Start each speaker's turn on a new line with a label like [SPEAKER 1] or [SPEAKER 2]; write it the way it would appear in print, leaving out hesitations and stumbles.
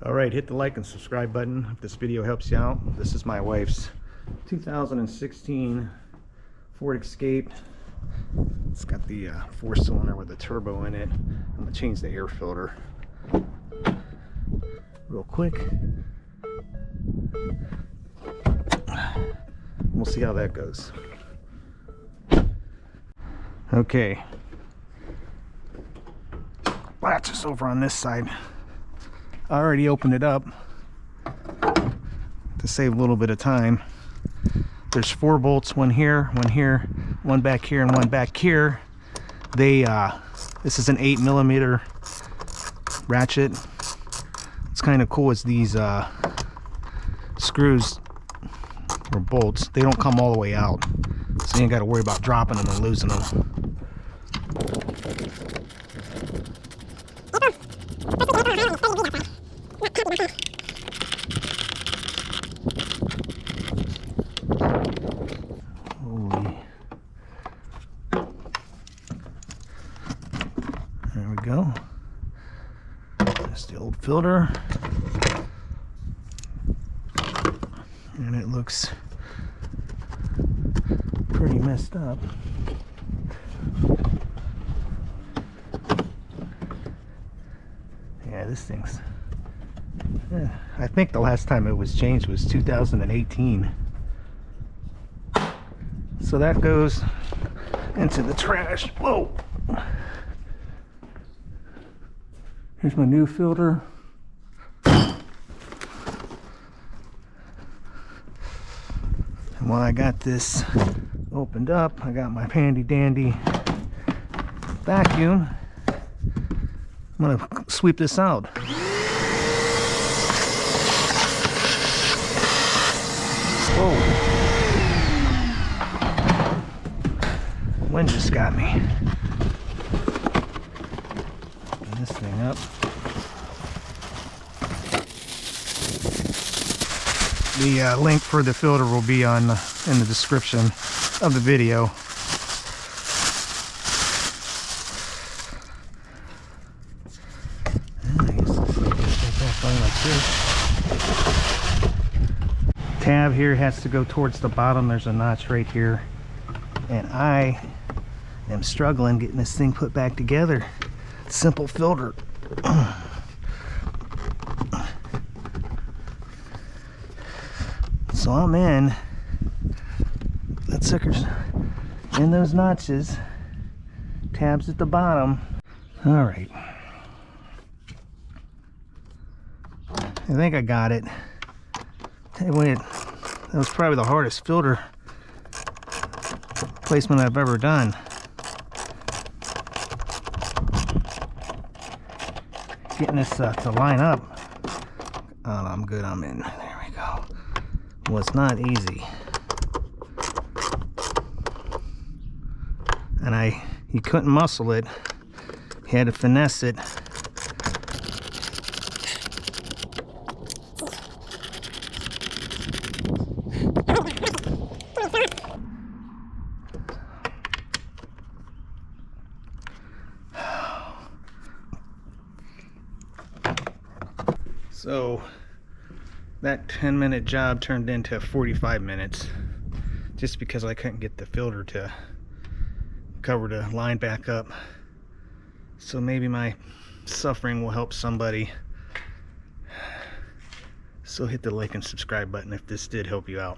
[SPEAKER 1] All right, hit the like and subscribe button if this video helps you out. This is my wife's 2016 Ford Escape. It's got the 4-cylinder with a turbo in it. I'm gonna change the air filter real quick. We'll see how that goes. Okay, latch is over on this side. I already opened it up to save a little bit of time. There's 4 bolts, one here, one back here, and one back here. This is an 8mm ratchet. It's kind of cool. It's these screws or bolts. They don't come all the way out, so you ain't got to worry about dropping them and losing them. There we go. That's the old filter. And it looks pretty messed up. Yeah, this thing's... I think the last time it was changed was 2018. So that goes into the trash. Whoa! Here's my new filter. And while I got this opened up, I got my handy dandy vacuum. I'm gonna sweep this out. Whoa. Wind just got me. Open this thing up. The link for the filter will be on in the description of the video. And I guess this goes back on like this. Tab here has to go towards the bottom. There's a notch right here, and I am struggling getting this thing put back together. Simple filter. So I'm in. That sucker's in those notches. Tabs at the bottom. All right. I think I got it. Tell you what, that was probably the hardest filter placement I've ever done. Getting this to line up. Oh, no, I'm good. I'm in. There we go. Was not easy, and you couldn't muscle it. You had to finesse it. So that 10-minute job turned into 45 minutes just because I couldn't get the filter to cover to line back up. So maybe my suffering will help somebody. So hit the like and subscribe button if this did help you out.